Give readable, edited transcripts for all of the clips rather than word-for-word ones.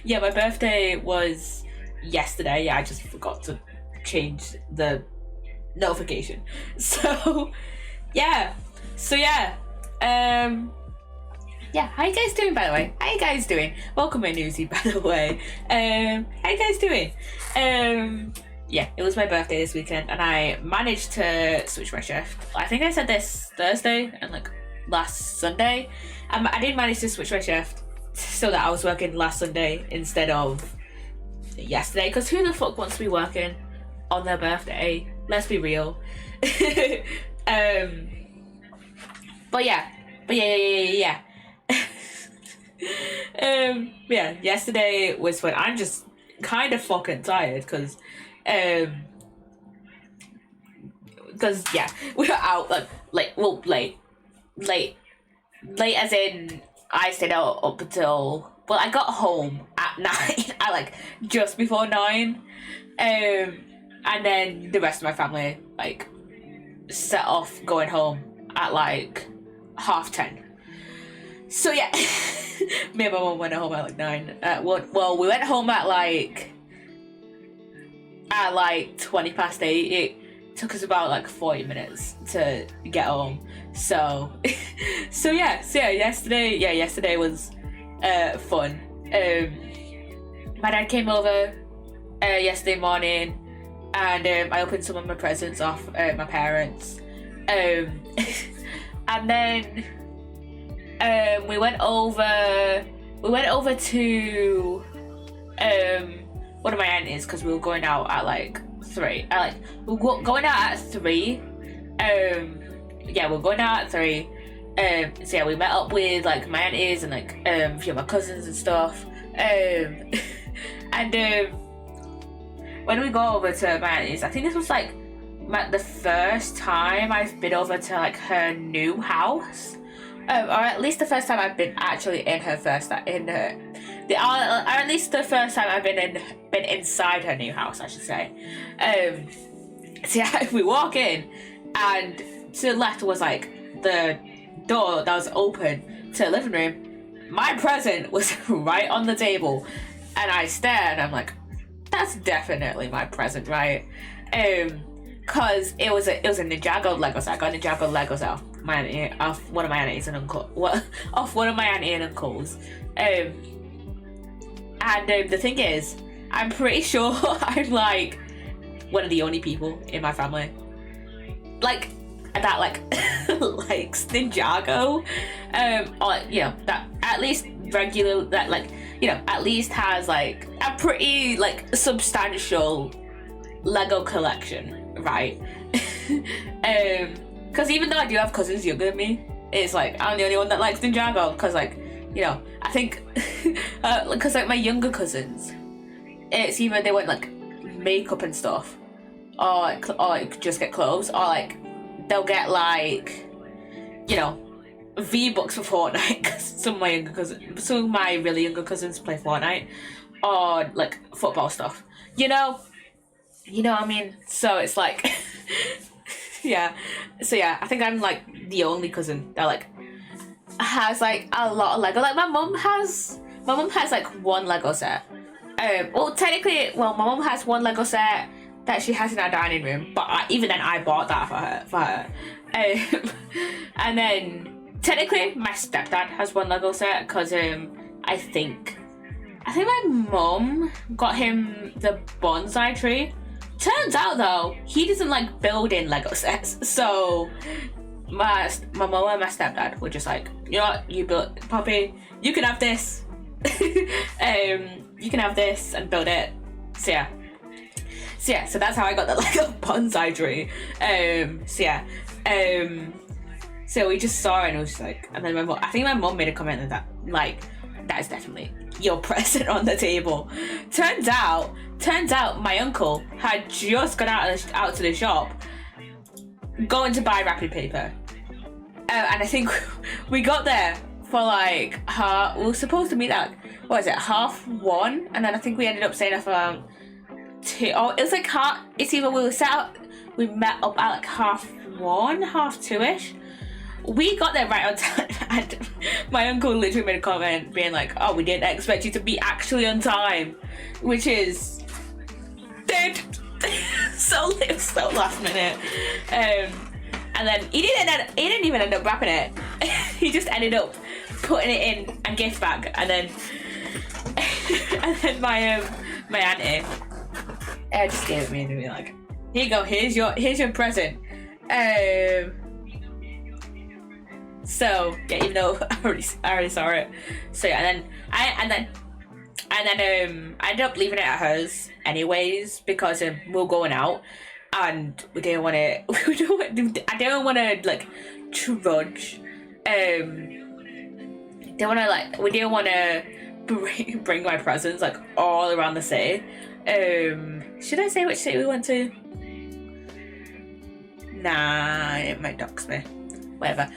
Yeah, my birthday was yesterday. Yeah, I just forgot to change the notification. So yeah. So yeah. Um yeah, how you guys doing, by the way? How you guys doing? Welcome in, Newsy, by the way. How you guys doing? Yeah, it was my birthday this weekend and I managed to switch my shift. I think I said this Thursday and like last Sunday. I did manage to switch my shift so that I was working last Sunday instead of yesterday, because who the fuck wants to be working on their birthday? Let's be real. um but yeah, yeah. Yeah, yesterday was fun. I'm just kind of fucking tired because yeah, we were out like late as in I stayed out up until, well, I got home at 9 at like just before 9, and then the rest of my family like set off going home at like 10:30. So yeah, me and my mum went home at like 9. Well, we went home at like 8:20. It took us about like 40 minutes to get home. So yesterday was fun. My dad came over yesterday morning, and I opened some of my presents off my parents, and then we went over to one of my aunties because we were going out at like 3. We were going out at 3. Yeah, we're going out at 3. So yeah, we met up with like my aunties and like a few of my cousins and stuff. And when we go over to my aunties, I think this was like the first time I've been over to like her new house. Or at least the first time I've been actually in her or at least the first time I've been inside her new house, I should say. So yeah, we walk in, and to the left was like the door that was open to the living room. My present was right on the table, and I stared, and I'm like, that's definitely my present, right? Cause it was a Ninjago Lego set. I got Ninjago Legos off one of my aunties and uncles. And the thing is, I'm pretty sure I'm like one of the only people in my family like that likes Ninjago, or you know, that at least regular, that like, you know, at least has like a pretty like substantial Lego collection, right? Because even though I do have cousins younger than me, it's like I'm the only one that likes Ninjago. Because like, you know, I think because like my younger cousins, it's either they want like makeup and stuff, or like just get clothes, or like they'll get like, you know, V-Bucks for Fortnite. Cause some of my really younger cousins play Fortnite, or like football stuff. You know what I mean? So it's like, yeah. So yeah, I think I'm like the only cousin that like has like a lot of Lego. Like my mum has like one Lego set. Well, technically, my mum has one Lego set that she has in our dining room, but even then I bought that for her. And then technically my stepdad has one Lego set because I think my mum got him the bonsai tree. Turns out though, he doesn't like building Lego sets, so my mum and my stepdad were just like, you know what, you build, Poppy, you can have this. You can have this and build it. So that's how I got the Lego bonsai tree. So we just saw it and it was like, and then I think my mum made a comment that like, that is definitely your present on the table. Turns out my uncle had just gone out to the shop going to buy wrapping paper, and I think we got there for like we were supposed to meet at, what is it, 1:30, and then I think we ended up staying there for 2. Oh, it was like it's either we met up at like 1:30, 2:30ish, we got there right on time, and my uncle literally made a comment being like, "Oh, we didn't expect you to be actually on time," which is, dude, so last minute. And then he didn't even end up wrapping it. He just ended up putting it in a gift bag, and then my auntie just gave it me and be like, "Here you go. Here's your present." So yeah, even though I already saw it. So yeah, and then I ended up leaving it at hers anyways because we're going out, and we didn't want to. I don't want to like trudge. We didn't want to bring my presents like all around the city. Should I say which city we went to? Nah, it might dox me. Whatever.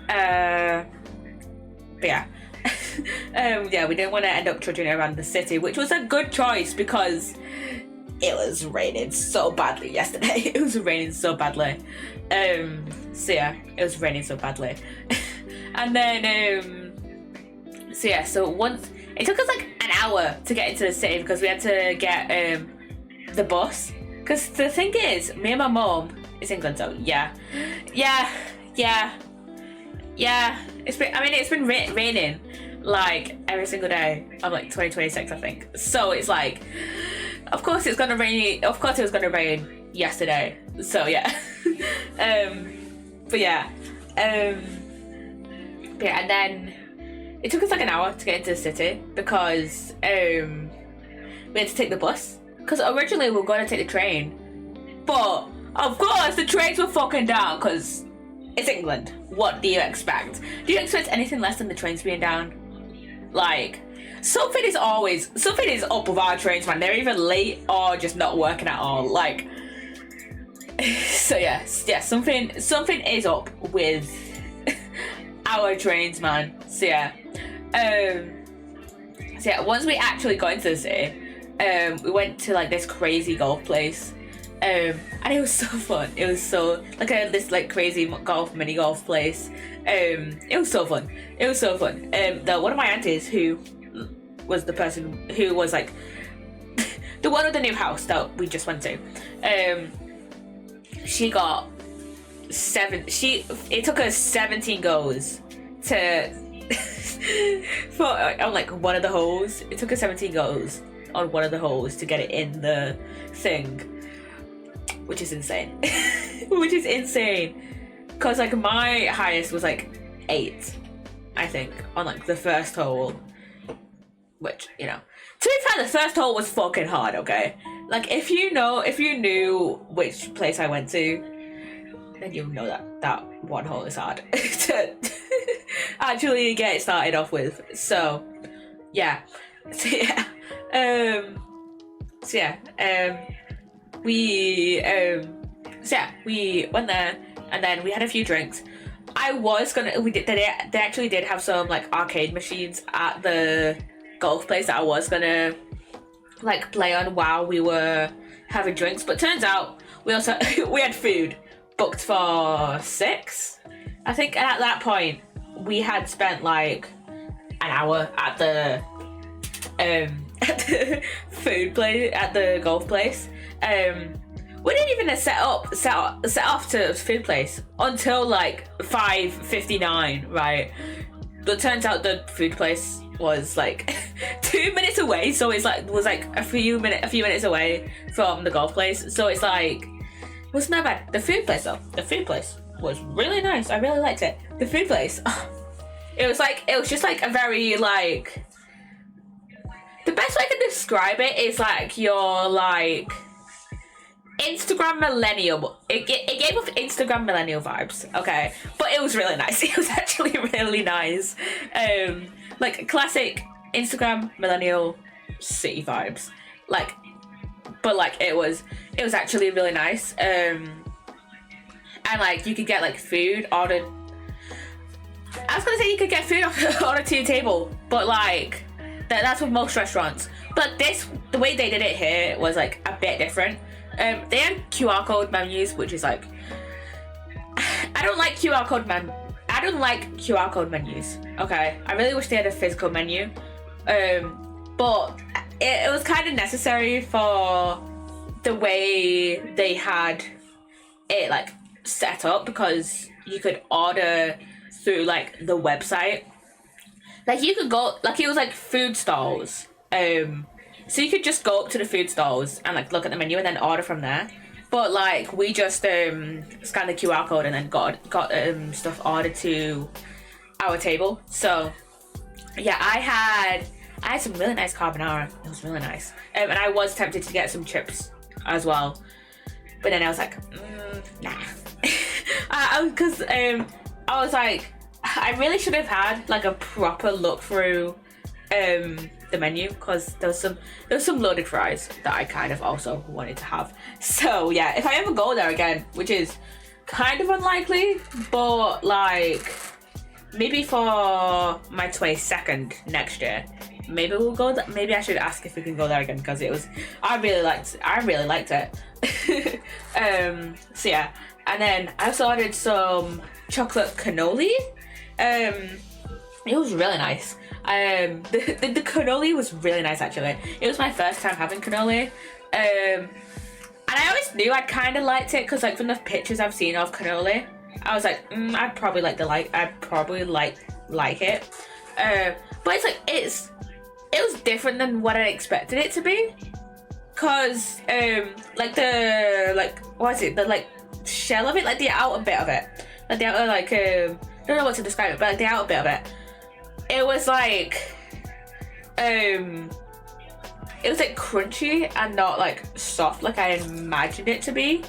But yeah. Yeah, we didn't want to end up trudging around the city, which was a good choice because it was raining so badly yesterday. It was raining so badly. So yeah, it was raining so badly. And then so once it took us like an hour to get into the city because we had to get the bus. Because the thing is, me and my mom, it's England, so yeah. It's been raining like every single day of like 2026, I think. So it's like, of course it's gonna rain. Of course it was gonna rain yesterday. So yeah. But yeah, and then it took us like an hour to get into the city because we had to take the bus. Because originally we were going to take the train, but of course the trains were fucking down because it's England. What do you expect? Do you expect anything less than the trains being down? Like, something is up with our trains, man. They're either late or just not working at all. Like, so yeah, something is up with our trains, man. So yeah, once we actually got into the city, we went to like this crazy golf place, and it was so fun. It was so like this like crazy mini golf place. It was so fun. One of my aunties, who was the person who was like the one with the new house that we just went to, she got it took us 17 goes to on like one of the holes. It took us 17 goes on one of the holes to get it in the thing, which is insane. Because like my highest was like 8, I think, on like the first hole, which, you know, to be fair, the first hole was fucking hard. Okay, like if you knew which place I went to, then you know that one hole is hard to actually get started off with. So yeah, we went there and then we had a few drinks. They actually did have some like arcade machines at the golf place that I was gonna like play on while we were having drinks, but turns out we had food booked for 6, I think, and at that point we had spent like an hour at the food place at the golf place. We didn't even set off to food place until like 5:59, right? But it turns out the food place was like 2 minutes away, so it's like a few minutes away from the golf place. So it's like, wasn't that bad. The food place was really nice. I really liked it. The food place, it was just like a very like, the best way I can describe it is like your like Instagram millennial. It gave off Instagram millennial vibes, okay, but it was really nice. It was actually really nice, like classic Instagram millennial city vibes, like, but like it was actually really nice, and like you could get like food ordered. I was gonna say you could get food ordered to your table, but like that's with most restaurants. But the way they did it here was like a bit different. They had QR code menus, which is like, I I don't like I don't like QR code menus. Okay, I really wish they had a physical menu, but it was kind of necessary for the way they had it like set up, because you could order through like the website. Like you could go, like it was like food stalls. So you could just go up to the food stalls and like look at the menu and then order from there. But like we just scanned the QR code and then got stuff ordered to our table. So yeah, I had some really nice carbonara. It was really nice. And I was tempted to get some chips as well, but then I was like, nah. Because I was like, I really should have had like a proper look through the menu, because there was some loaded fries that I kind of also wanted to have. So yeah, if I ever go there again, which is kind of unlikely, but like maybe for my 22nd next year, maybe we'll go maybe I should ask if we can go there again, because I really liked it. So yeah, and then I also ordered some chocolate cannoli. It was really nice. The cannoli was really nice, actually. It was my first time having cannoli. And I always knew I kind of liked it, because like from the pictures I've seen of cannoli, I was like, I'd probably like it. But it's like it was different than what I expected it to be. Cause like what is it? The like shell of it, like the outer bit of it. Like the outer I don't know what to describe it, but like the outer bit of it. It was like crunchy and not like soft like I imagined it to be.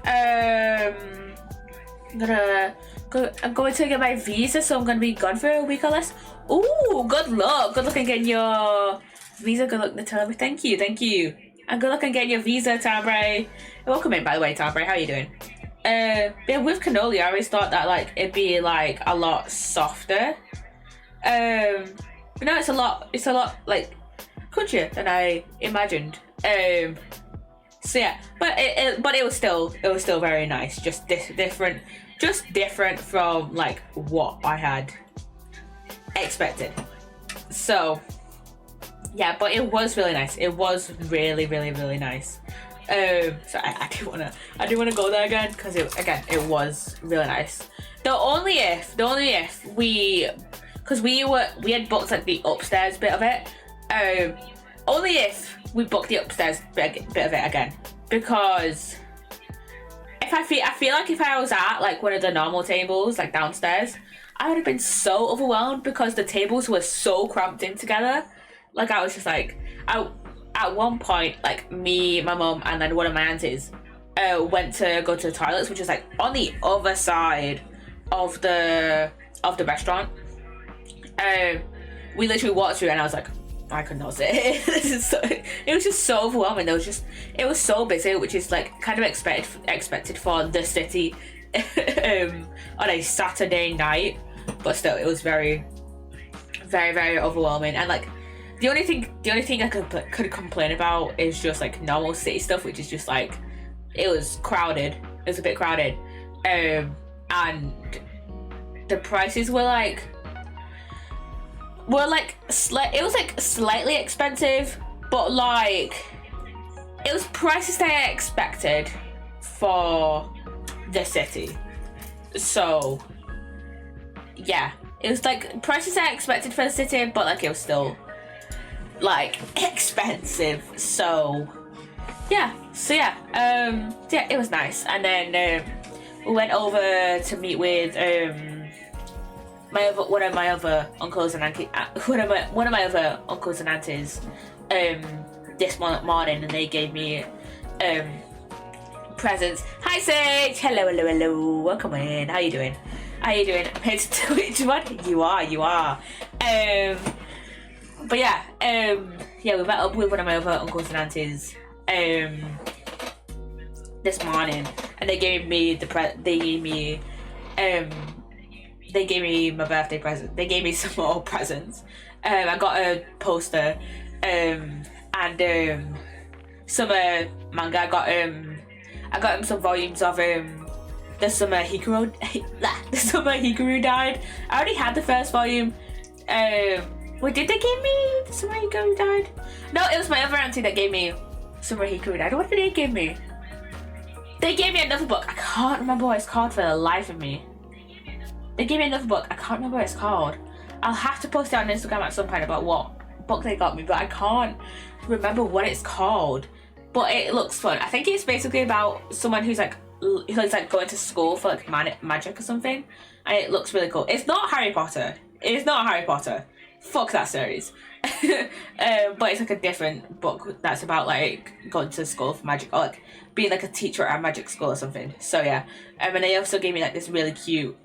I'm going to get my visa, so I'm going to be gone for a week or less. Ooh, good luck. Good luck in getting your visa. Good luck, Natalia. Thank you. And good luck in getting your visa, Tambray. Welcome in, by the way, Tambray. How are you doing? Yeah, with cannoli, I always thought that like it'd be like a lot softer. But no, it's a lot like crunchier than I imagined. So yeah, but it was still very nice. Just different from like what I had expected. So yeah, but it was really nice. It was really really nice. So I do wanna go there again, because it was really nice. The only if because we had booked like the upstairs bit of it. Only if we booked the upstairs bit of it again, because if I feel like if I was at like one of the normal tables like downstairs, I would have been so overwhelmed, because the tables were so cramped in together. Like I was just like, at one point, like me, my mum, and then one of my aunties went to go to the toilets, which is like on the other side of the restaurant. We literally walked through, and I was like, I could not sit. It was just so overwhelming. It was so busy, which is like kind of expected for the city on a Saturday night. But still, it was very, very, very overwhelming. And like the only thing I could complain about is just like normal city stuff, which is just like it was crowded. It was a bit crowded, and the prices were like. It was like slightly expensive, but like it was prices that I expected for the city. So yeah, it was like prices I expected for the city, but like it was still like expensive. So yeah, it was nice. And then we went over to meet with one of my other uncles and aunties this morning, and they gave me presents. Hi Sage, hello, welcome in. How you doing? Which one? You are. But yeah, we met up with one of my other uncles and aunties this morning, and they gave me my birthday present. They gave me some more presents. I got a poster and some manga. I got him some volumes of the summer Hikaru died. I already had the first volume. Wait, did they give me the summer Hikaru died? No, it was my other auntie that gave me summer Hikaru died. What did they give me? They gave me another book. I can't remember what it's called for the life of me. They gave me another book. I can't remember what it's called. I'll have to post it on Instagram at some point about what book they got me, but I can't remember what it's called. But it looks fun. I think it's basically about someone who's like going to school for like magic or something, and it looks really cool. It's not Harry Potter. It's not Harry Potter. Fuck that series. But it's like a different book that's about like going to school for magic, or like being like a teacher at a magic school or something. So yeah, and they also gave me like this really cute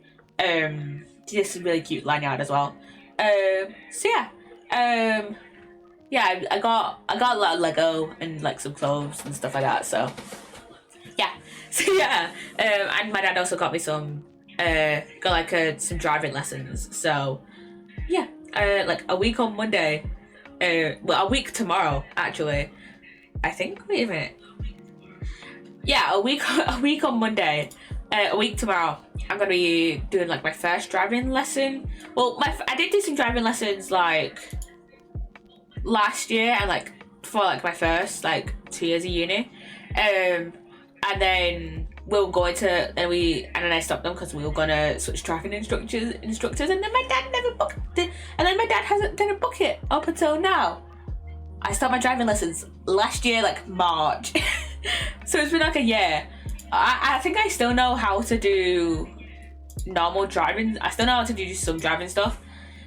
lanyard as well. So yeah, yeah, I got a lot of Lego and like some clothes and stuff like that. So yeah, and my dad also got me some some driving lessons. So yeah, like a week on Monday, well, a week tomorrow actually. I think. Wait a minute. Yeah, a week on Monday. A week tomorrow, I'm gonna be doing like my first driving lesson. Well, I did do some driving lessons like last year, and like for like my first like 2 years of uni, and then we were going to, and then I stopped them because we were gonna switch driving instructors, and then my dad never booked it, and then my dad didn't book it up until now. I started my driving lessons last year, like March, so it's been like a year. I think I still know how to do normal driving. I still know how to do some driving stuff.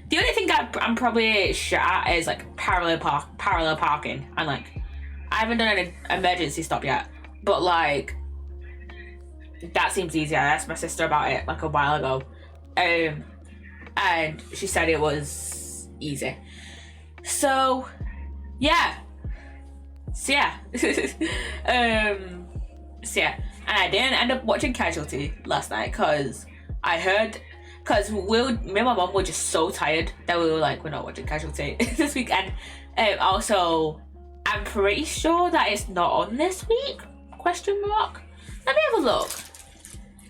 The only thing I'm probably shit at is like parallel parking, and like I haven't done an emergency stop yet, but like that seems easier. I asked my sister about it like a while ago, and she said it was easy. So yeah, and I didn't end up watching Casualty last night because me and my mom were just so tired that we were like, we're not watching Casualty this weekend. Also, I'm pretty sure that it's not on this week, ? Let me have a look.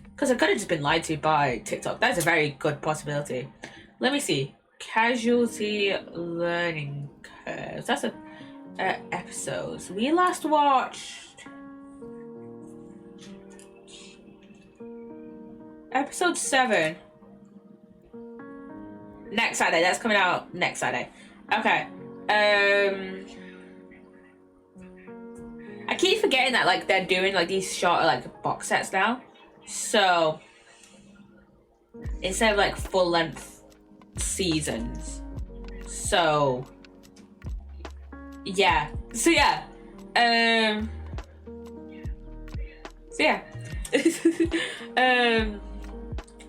Because I could have just been lied to by TikTok. That's a very good possibility. Let me see. Casualty Learning Curves. That's a episodes. We last watched episode 7 next Saturday. That's coming out next Saturday. Okay. I keep forgetting that like they're doing like these shorter like box sets now. So instead of like full length seasons. So yeah.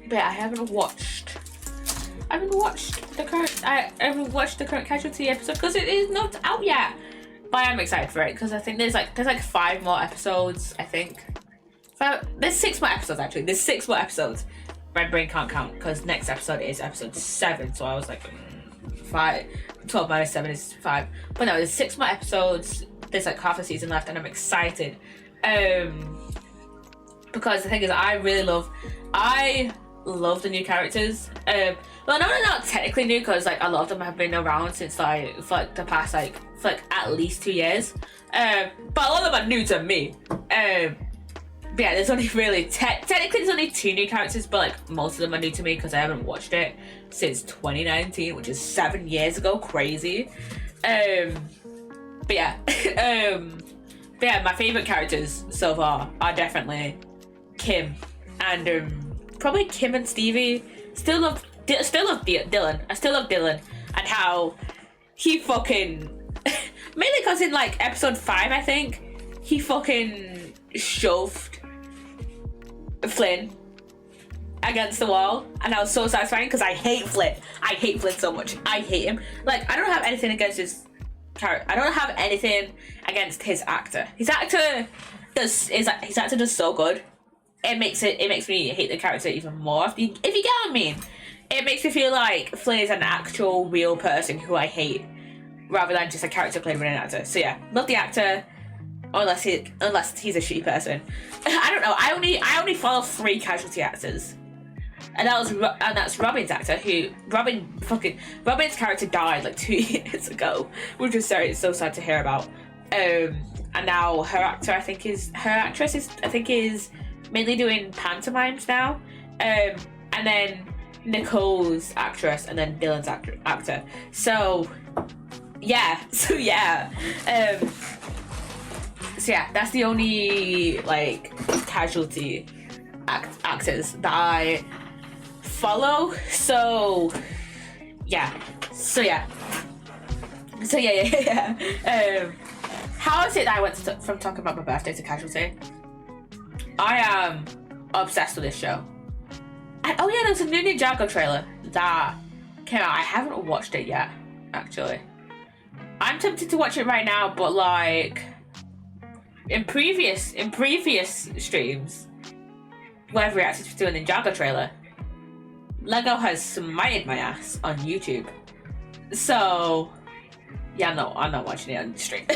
But I haven't watched the current Casualty episode because it is not out yet. But I'm excited for it because I think there's like 5 more episodes. I think there's 6 more episodes actually. There's 6 more episodes. My brain can't count because next episode is episode 7. So I was like 12 minus 7 is 5. But no, there's 6 more episodes. There's like half a season left, and I'm excited. Because the thing is, I love the new characters. Well, no, they're not technically new because like a lot of them have been around since like for the past for at least 2 years. But a lot of them are new to me. But yeah, there's only really technically there's only 2 new characters, but like most of them are new to me because I haven't watched it since 2019, which is 7 years ago. Crazy. But yeah, my favorite characters so far are definitely Kim and probably Kim and Stevie. Still love Dylan. I still love Dylan and how he fucking mainly because in like episode 5 I think he fucking shoved Flynn against the wall, and that was so satisfying because I hate Flynn. I hate Flynn so much. I hate him. Like I don't have anything against his character. I don't have anything against his actor. His actor does so good. It makes me hate the character even more. If you get what I mean, it makes me feel like Flynn is an actual real person who I hate, rather than just a character played by an actor. So yeah, love the actor. unless he's a shitty person. I don't know. I only follow 3 casualty actors, and that's Robin's actor. Robin's character died like 2 years ago, which is so sad to hear about. And now her actress is mainly doing pantomimes now. And then Nicole's actress, and then Dylan's actor. So yeah. So yeah, that's the only like casualty actors that I follow. So yeah. How is it that I went from talking about my birthday to casualty? I am obsessed with this show. And oh yeah, there's a new Ninjago trailer that came out. I haven't watched it yet, actually. I'm tempted to watch it right now, but like in previous streams where I've reacted to a Ninjago trailer, Lego has smited my ass on YouTube. So yeah, I'm not watching it on stream.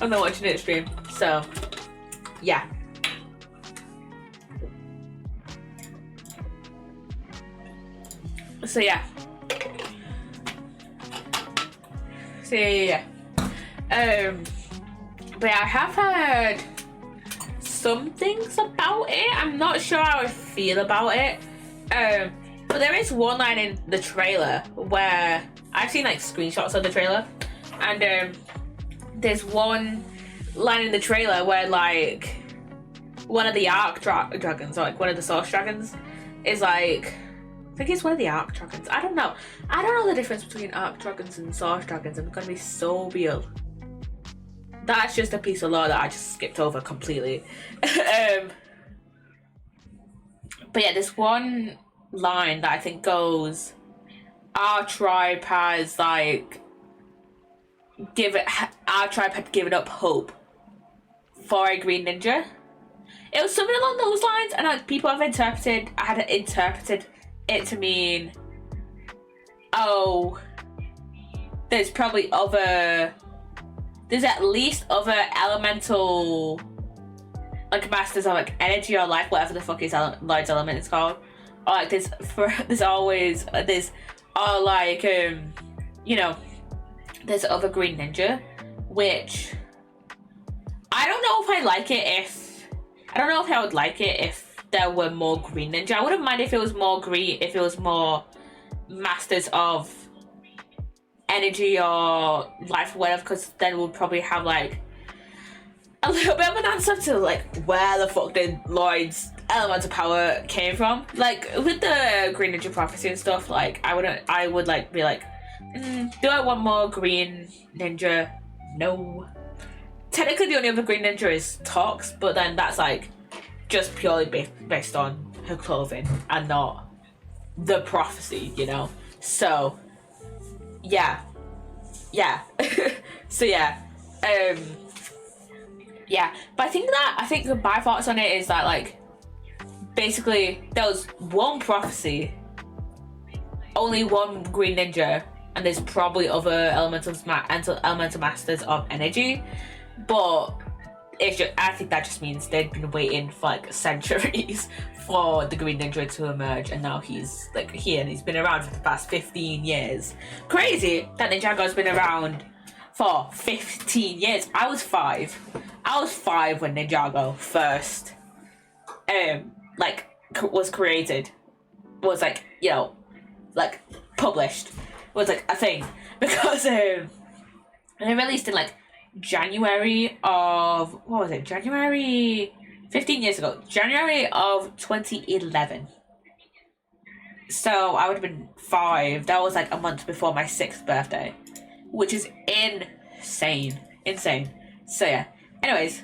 I'm not watching it on stream. So yeah. So yeah. But yeah, I have heard some things about it. I'm not sure how I feel about it. But there is one line in the trailer where I've seen like screenshots of the trailer, and there's one line in the trailer where like one of the Arc dragons, or like one of the Source dragons, is like, I think it's one of the Arc dragons. I don't know the difference between Arc dragons and Source dragons. I'm gonna be so real. That's just a piece of lore that I just skipped over completely. But yeah, this one line that I think goes, our tribe had given up hope for a green ninja. It was something along those lines, and I had interpreted it to mean, oh, there's at least other elemental like masters of like energy or life, whatever the fuck Lloyd's element is called. Or like there's other green ninja, which I don't know if I would like it if there were more green ninja. I wouldn't mind if it was more masters of energy or life or whatever, because then we'll probably have like a little bit of an answer to like where the fuck did Lloyd's elemental power came from. Like with the Green Ninja prophecy and stuff, like I would like be like, do I want more green ninja? No. Technically the only other green ninja is Tox, but then that's like just purely based on her clothing and not the prophecy, you know? So yeah. So yeah. Yeah, but I think my thoughts on it is that like basically there was one prophecy, only one green ninja, and there's probably other elemental masters of energy, but I think that just means they'd been waiting for like centuries for the green ninja to emerge, and now he's like here and he's been around for the past 15 years. Crazy that Ninjago's been around for 15 years. I was 5 when Ninjago first was created, was like, you know, like published, was like a thing, because they released in like January of 15 years ago, January of 2011. So I would have been 5. That was like a month before my 6th birthday, which is insane. So yeah. Anyways,